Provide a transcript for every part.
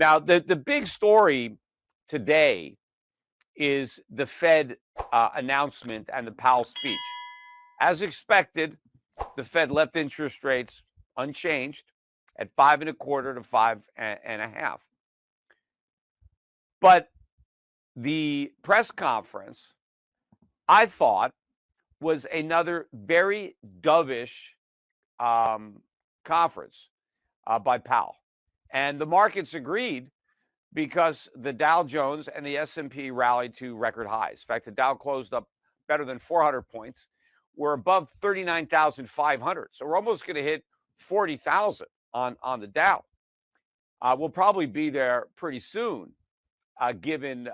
Now, the big story today is the Fed announcement and the Powell speech. As expected, the Fed left interest rates unchanged at 5.25 to 5.5. But the press conference, I thought, was another very dovish conference by Powell. And the markets agreed because the Dow Jones and the S&P rallied to record highs. In fact, the Dow closed up better than 400 points. We're above 39,500. So we're almost going to hit 40,000 on the Dow. We'll probably be there pretty soon, given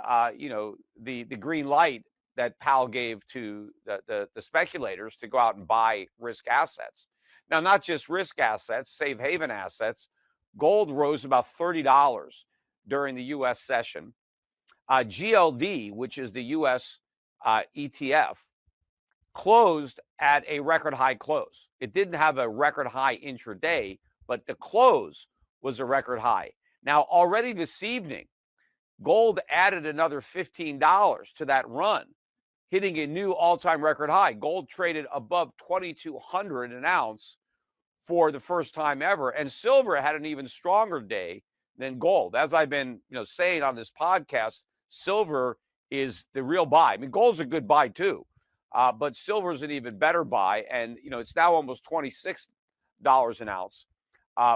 the green light that Powell gave to the speculators to go out and buy risk assets. Now, not just risk assets, safe haven assets. Gold rose about $30 during the U.S. session. GLD, which is the U.S. ETF, closed at a record high close. It didn't have a record high intraday, but the close was a record high. Now, already this evening, gold added another $15 to that run, hitting a new all-time record high. Gold traded above $2,200 an ounce for the first time ever, and silver had an even stronger day than gold. As I've been, saying on this podcast, silver is the real buy. I mean, gold's a good buy too, but silver is an even better buy, and it's now almost $26 an ounce.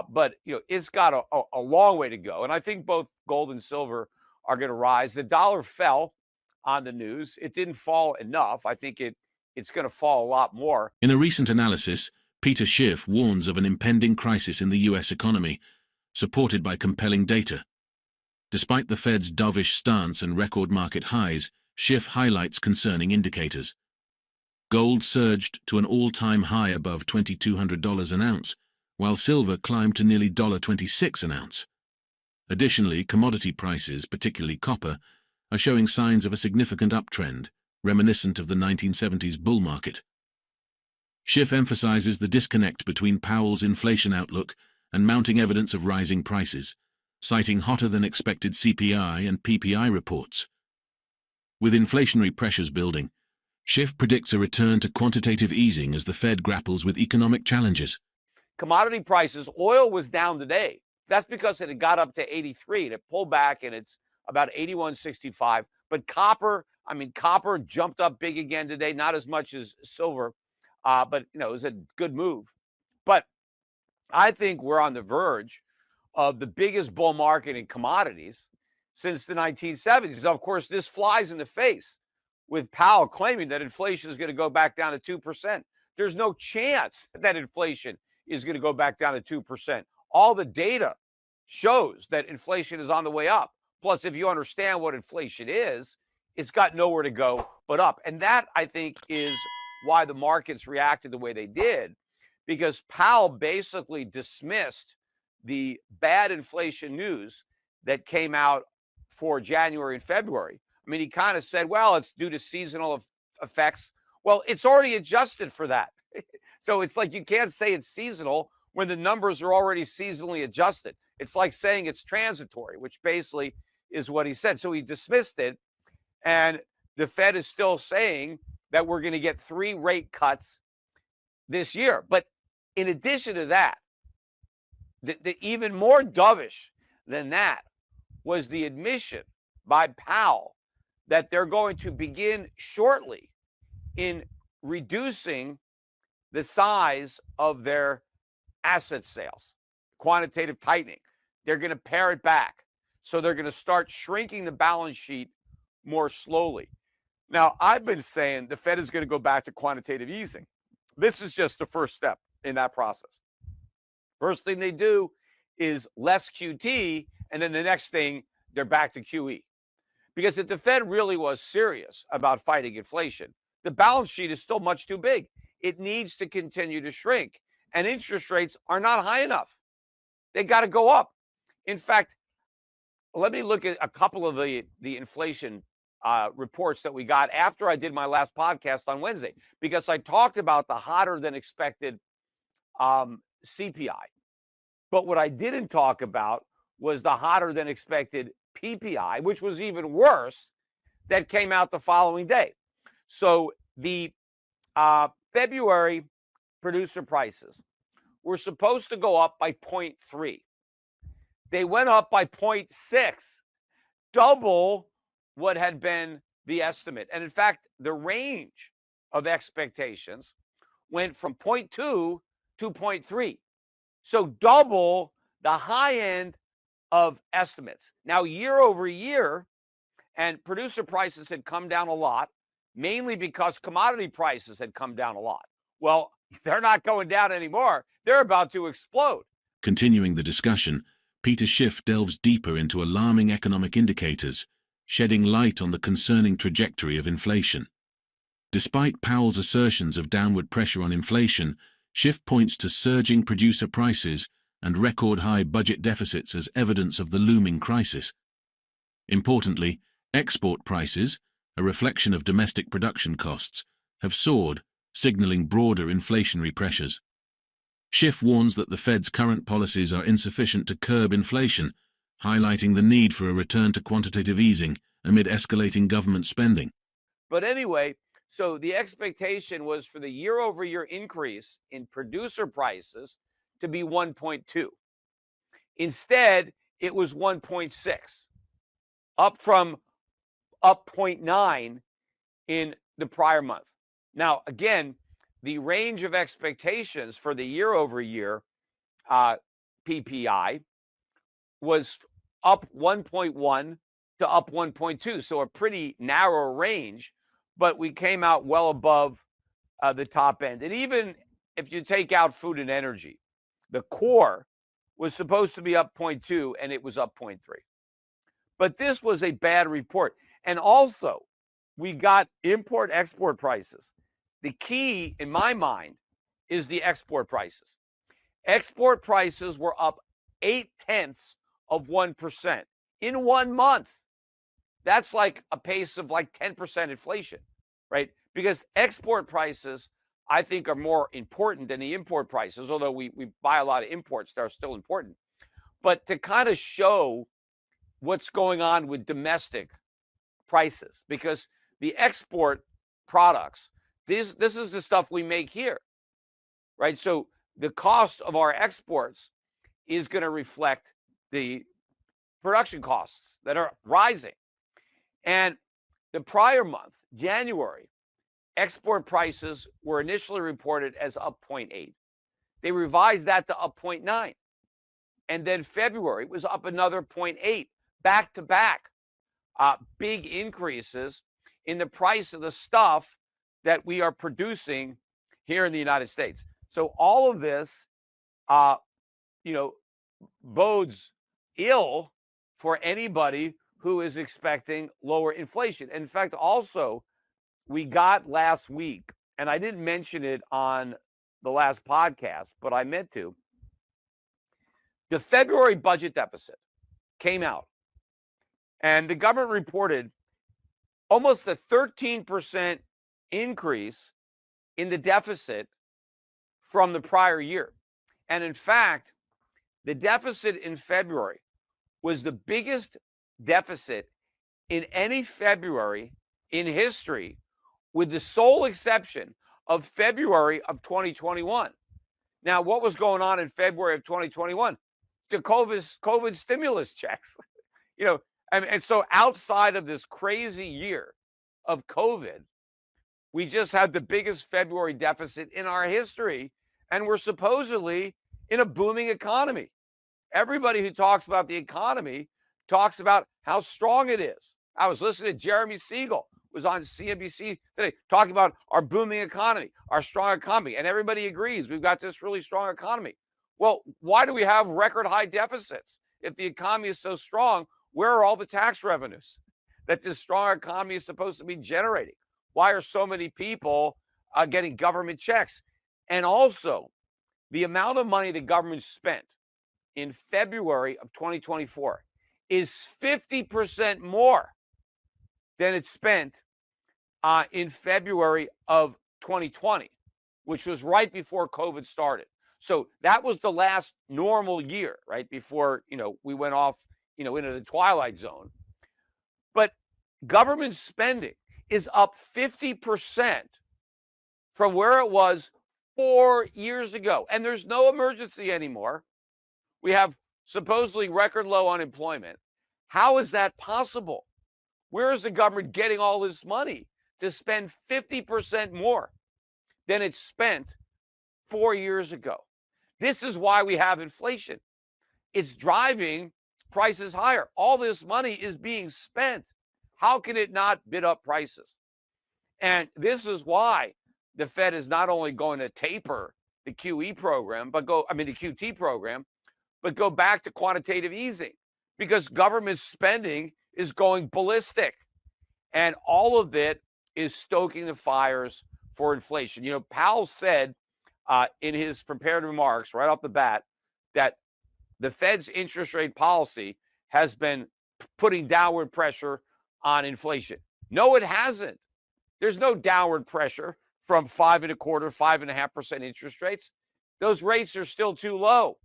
But it's got a long way to go, and I think both gold and silver are going to rise. The dollar fell on the news. It didn't fall enough. I think it's going to fall a lot more. In a recent analysis, Peter Schiff warns of an impending crisis in the U.S. economy, supported by compelling data. Despite the Fed's dovish stance and record market highs, Schiff highlights concerning indicators. Gold surged to an all-time high above $2,200 an ounce, while silver climbed to nearly $26 an ounce. Additionally, commodity prices, particularly copper, are showing signs of a significant uptrend, reminiscent of the 1970s bull market. Schiff emphasizes the disconnect between Powell's inflation outlook and mounting evidence of rising prices, citing hotter-than-expected CPI and PPI reports. With inflationary pressures building, Schiff predicts a return to quantitative easing as the Fed grapples with economic challenges. Commodity prices, oil was down today. That's because it had got up to 83 and it pulled back and it's about 81.65. But copper jumped up big again today, not as much as silver, but it was a good move. But I think we're on the verge of the biggest bull market in commodities since the 1970s. Of course, this flies in the face with Powell claiming that inflation is going to go back down to 2%. There's no chance that inflation is going to go back down to 2%. All the data shows that inflation is on the way up. Plus, if you understand what inflation is, it's got nowhere to go but up. And that, I think, is why the markets reacted the way they did, because Powell basically dismissed the bad inflation news that came out for January and February. I mean, he kind of said, well, it's due to seasonal effects. Well, it's already adjusted for that. So it's like you can't say it's seasonal when the numbers are already seasonally adjusted. It's like saying it's transitory, which basically is what he said. So he dismissed it, and the Fed is still saying that we're going to get 3 rate cuts this year. But in addition to that, the even more dovish than that was the admission by Powell that they're going to begin shortly in reducing the size of their asset sales, quantitative tightening. They're going to pare it back. So they're going to start shrinking the balance sheet more slowly. Now, I've been saying the Fed is going to go back to quantitative easing. This is just the first step in that process. First thing they do is less QT, and then the next thing, they're back to QE. Because if the Fed really was serious about fighting inflation, the balance sheet is still much too big. It needs to continue to shrink, and interest rates are not high enough. They got to go up. In fact, let me look at a couple of the inflation reports that we got after I did my last podcast on Wednesday, because I talked about the hotter than expected CPI. But what I didn't talk about was the hotter than expected PPI, which was even worse, that came out the following day. So the February producer prices were supposed to go up by 0.3. They went up by 0.6, double what had been the estimate. And in fact, the range of expectations went from 0.2 to 0.3. So double the high end of estimates. Now, year over year, and producer prices had come down a lot, mainly because commodity prices had come down a lot. Well, they're not going down anymore. They're about to explode. Continuing the discussion, Peter Schiff delves deeper into alarming economic indicators, shedding light on the concerning trajectory of inflation. Despite Powell's assertions of downward pressure on inflation, Schiff points to surging producer prices and record-high budget deficits as evidence of the looming crisis. Importantly, export prices, a reflection of domestic production costs, have soared, signaling broader inflationary pressures. Schiff warns that the Fed's current policies are insufficient to curb inflation, highlighting the need for a return to quantitative easing amid escalating government spending. But anyway, so the expectation was for the year-over-year increase in producer prices to be 1.2. Instead, it was 1.6, up from up 0.9 in the prior month. Now, again, the range of expectations for the year-over-year PPI was up 1.1 to up 1.2, so a pretty narrow range, but we came out well above the top end. And even if you take out food and energy, the core was supposed to be up 0.2 and it was up 0.3. But this was a bad report. And also, we got import-export prices. The key, in my mind, is the export prices. Export prices were up 0.8% in 1 month. That's like a pace of like 10% inflation, right? Because export prices, I think, are more important than the import prices, although we buy a lot of imports that are still important. But to kind of show what's going on with domestic prices, because the export products, this is the stuff we make here, right? So the cost of our exports is going to reflect the production costs that are rising. And the prior month, January, export prices were initially reported as up 0.8. They revised that to up 0.9. And then February was up another 0.8, back to back. Big increases in the price of the stuff that we are producing here in the United States. So all of this, bodes ill for anybody who is expecting lower inflation. In fact, also, we got last week, and I didn't mention it on the last podcast, but I meant to. The February budget deficit came out, and the government reported almost a 13% increase in the deficit from the prior year. And in fact, the deficit in February was the biggest deficit in any February in history, with the sole exception of February of 2021. Now, what was going on in February of 2021? The COVID stimulus checks, and so outside of this crazy year of COVID, we just had the biggest February deficit in our history, and we're supposedly in a booming economy. Everybody who talks about the economy talks about how strong it is. I was listening to Jeremy Siegel, was on CNBC today, talking about our booming economy, our strong economy, and everybody agrees we've got this really strong economy. Well, why do we have record high deficits? If the economy is so strong, where are all the tax revenues that this strong economy is supposed to be generating? Why are so many people getting government checks? And also, the amount of money the government spent in February of 2024 is 50% more than it spent in February of 2020, which was right before COVID started. So that was the last normal year, right? Before, we went off, into the twilight zone. But government spending is up 50% from where it was 4 years ago. And there's no emergency anymore. We have supposedly record low unemployment. How is that possible? Where is the government getting all this money to spend 50% more than it spent 4 years ago? This is why we have inflation. It's driving prices higher. All this money is being spent. How can it not bid up prices? And this is why the Fed is not only going to taper the QE program, the QT program, but go back to quantitative easing, because government spending is going ballistic. And all of it is stoking the fires for inflation. Powell said in his prepared remarks right off the bat that the Fed's interest rate policy has been putting downward pressure on inflation. No, it hasn't. There's no downward pressure from 5.25%, 5.5% interest rates. Those rates are still too low.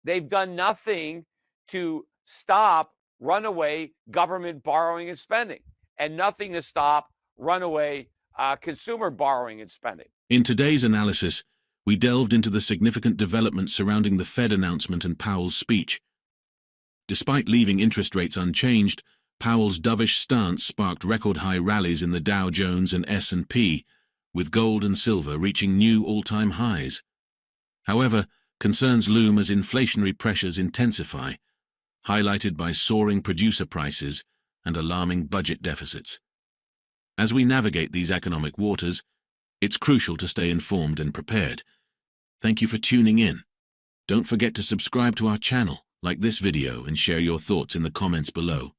They've done nothing to stop runaway government borrowing and spending, and nothing to stop runaway consumer borrowing and spending. In today's analysis, we delved into the significant developments surrounding the Fed announcement and Powell's speech. Despite leaving interest rates unchanged, Powell's dovish stance sparked record-high rallies in the Dow Jones and S&P, with gold and silver reaching new all-time highs. However, concerns loom as inflationary pressures intensify, highlighted by soaring producer prices and alarming budget deficits. As we navigate these economic waters, it's crucial to stay informed and prepared. Thank you for tuning in. Don't forget to subscribe to our channel, like this video, and share your thoughts in the comments below.